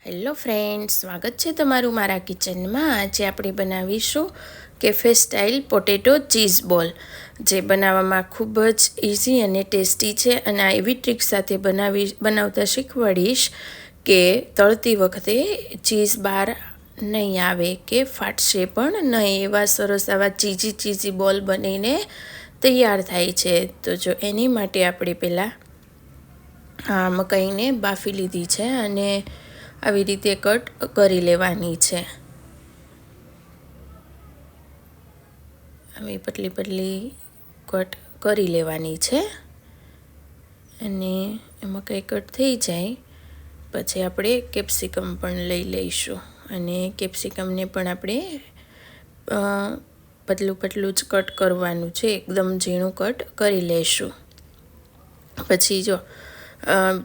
Hello friends, સ્વાગત છે તમારું મારા કિચનમાં। આજે આપણે બનાવીશું કેફે સ્ટાઇલ પોટેટો ચીઝ બોલ, જે બનાવવામાં ખૂબ જ ઇઝી અને ટેસ્ટી છે। અને આ એવી ટ્રીક સાથે બનાવતા શીખવાડીશ કે તળતી વખતે ચીઝ બહાર નહીં આવે કે ફાટશે પણ નહીં, એવા સરસ આવા ચીઝી બોલ બનીને તૈયાર થાય છે। તો જો એની માટે આપણે પહેલાં મકાઈને બાફી લીધી છે અને આવી રીતે કટ કરી લેવાની છે। આવી પતલી કટ કરી લેવાની છે અને એમાં કંઈ કટ થઈ જાય પછી આપણે કેપ્સિકમ પણ લઈ લઈશું અને કેપ્સિકમને પણ આપણે પતલું જ કટ કરવાનું છે, એકદમ ઝીણું કટ કરી લઈશું। પછી જો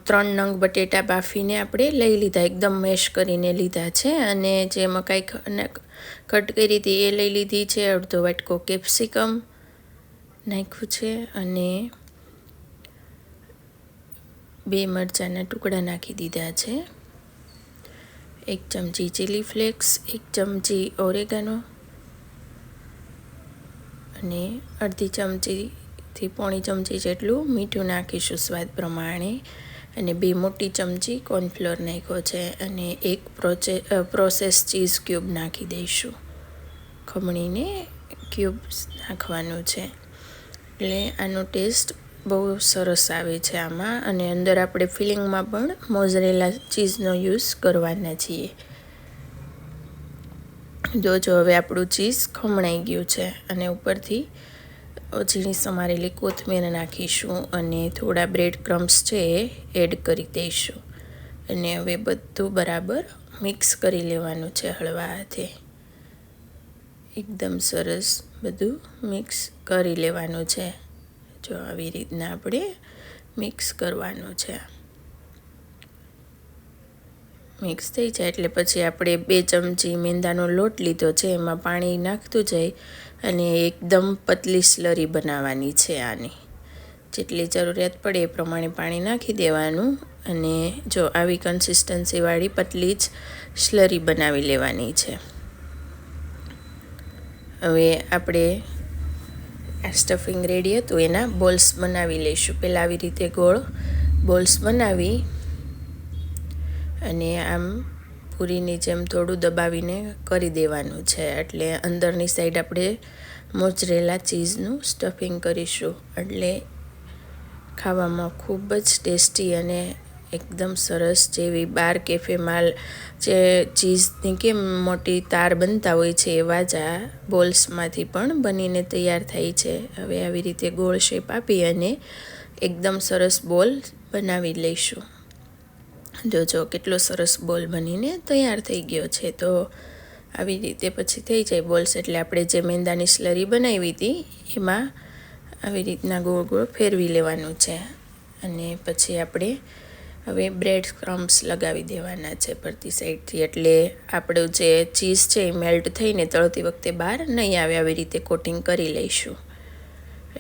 3 નંગ બટેટા બાફીને આપણે લઈ લીધા, એકદમ મેશ કરીને લીધા છે। અને જે મકાઈ કટ કરી હતી એ લઈ લીધી છે। અડધો વાટકો કેપ્સિકમ નાખ્યું છે અને 2 મરચાંના ટુકડા નાખી દીધા છે। 1 ચમચી ચીલી ફ્લેક્સ, 1 ચમચી ઓરેગાનો અને અડધી ચમચીથી પોણી ચમચી જેટલું મીઠું નાખીશું સ્વાદ પ્રમાણે અને 2 મોટી ચમચી કોર્નફ્લોર નાખ્યો છે અને 1 પ્રોસેસ ચીઝ ક્યુબ નાખી દઈશું। ખમણીને ક્યુબ નાખવાનું છે એટલે આનો ટેસ્ટ બહુ સરસ આવે છે આમાં। અને અંદર આપણે ફિલિંગમાં પણ મોઝરેલા ચીઝનો યુઝ કરવાના છીએ। જો હવે આપણું ચીઝ ખમણાઈ ગયું છે અને ઉપરથી ઝીણી સમારેલી કોથમીર નાખીશું અને થોડા બ્રેડ ક્રમ્સ છે એ એડ કરી દઈશું અને હવે બધું બરાબર મિક્સ કરી લેવાનું છે હળવા હાથે। એકદમ સરસ બધું મિક્સ કરી લેવાનું છે। જો આવી રીતના આપણે મિક્સ કરવાનું છે। મિક્સ થઈ જાય એટલે પછી આપણે 2 ચમચી મેંદાનો લોટ લીધો છે, એમાં પાણી નાખતું જાય અને એકદમ પતલી સ્લરી બનાવવાની છે। આની જેટલી જરૂરિયાત પડે એ પ્રમાણે પાણી નાખી દેવાનું અને જો આવી કન્સિસ્ટન્સીવાળી પતલી જ સ્લરી બનાવી લેવાની છે। હવે આપણે આ સ્ટફિંગ રેડી હતું એના બોલ્સ બનાવી લઈશું। પહેલાં આવી રીતે ગોળ બોલ્સ બનાવી અને આમ પૂરીની જેમ થોડું દબાવીને કરી દેવાનું છે, એટલે અંદરની સાઈડ આપણે મોઝરેલા ચીઝનું સ્ટફિંગ કરીશું એટલે ખાવામાં ખૂબ જ ટેસ્ટી અને એકદમ સરસ, જેવી બાર કેફેમાં જે ચીઝની કેમ મોટી તાર બનતા હોય છે એવા જ આ બોલ્સમાંથી પણ બનીને તૈયાર થાય છે। હવે આવી રીતે ગોળ શેપ આપી અને એકદમ સરસ બોલ બનાવી લઈશું। જો કેટલો સરસ બોલ બનીને તૈયાર થઈ ગયો છે। તો આવી રીતે પછી થઈ જાય બોલ્સ એટલે આપણે જે મેંદાની સ્લરી બનાવી હતી એમાં આવી રીતના ગોળ ફેરવી લેવાનું છે અને પછી આપણે હવે બ્રેડ ક્રમ્સ લગાવી દેવાના છે ફરતી સાઈડથી, એટલે આપણું જે ચીઝ છે એ મેલ્ટ થઈને તળતી વખતે બહાર નહીં આવે, આવી રીતે કોટિંગ કરી લઈશું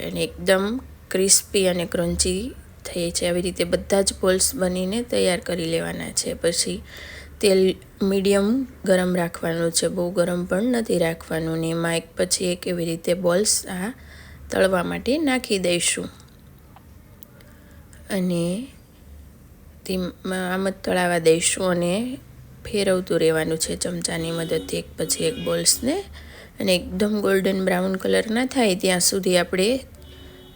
અને એકદમ ક્રિસ્પી અને ક્રન્ચી થઈ છે। આવી રીતે બધા જ બોલ્સ બનીને તૈયાર કરી લેવાના છે। પછી તેલ મીડિયમ ગરમ રાખવાનું છે, બહુ ગરમ પણ નથી રાખવાનું ને એમાં એક પછી એક એવી રીતે બોલ્સ આ તળવા માટે નાખી દઈશું અને આમ જ તળાવા દઈશું અને ફેરવતું રહેવાનું છે ચમચાની મદદથી એક પછી એક બોલ્સને અને એકદમ ગોલ્ડન બ્રાઉન કલર ના થાય ત્યાં સુધી આપણે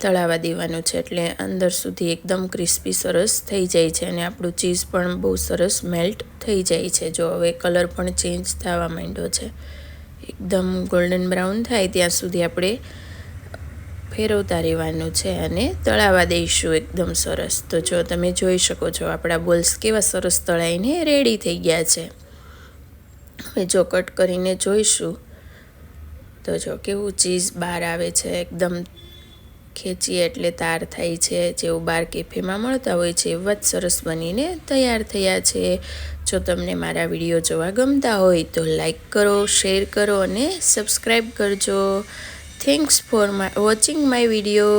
તળાવા દેવાનું છે, એટલે અંદર સુધી એકદમ ક્રિસ્પી સરસ થઈ જાય છે અને આપણું ચીઝ પણ બહુ સરસ મેલ્ટ થઈ જાય છે। જો હવે કલર પણ ચેન્જ થવા માંડ્યો છે, એકદમ ગોલ્ડન બ્રાઉન થાય ત્યાં સુધી આપણે ફેરવતા રહેવાનું છે અને તળાવા દઈશું એકદમ સરસ। તો જો તમે જોઈ શકો છો આપણા બોલ્સ કેવા સરસ તળાઈને રેડી થઈ ગયા છે। હવે જો કટ કરીને જોઈશું તો જો કેવું ચીઝ બહાર આવે છે, એકદમ ખેંચીએ એટલે તાર થાય છે, જેવું બાર કેફેમાં મળતા હોય છે એવા જ સરસ બનીને તૈયાર થયા છે। જો તમને મારા વિડીયો જોવા ગમતા હોય તો લાઈક કરો, શેર કરો અને સબસ્ક્રાઈબ કરજો। Thanks for watching my video.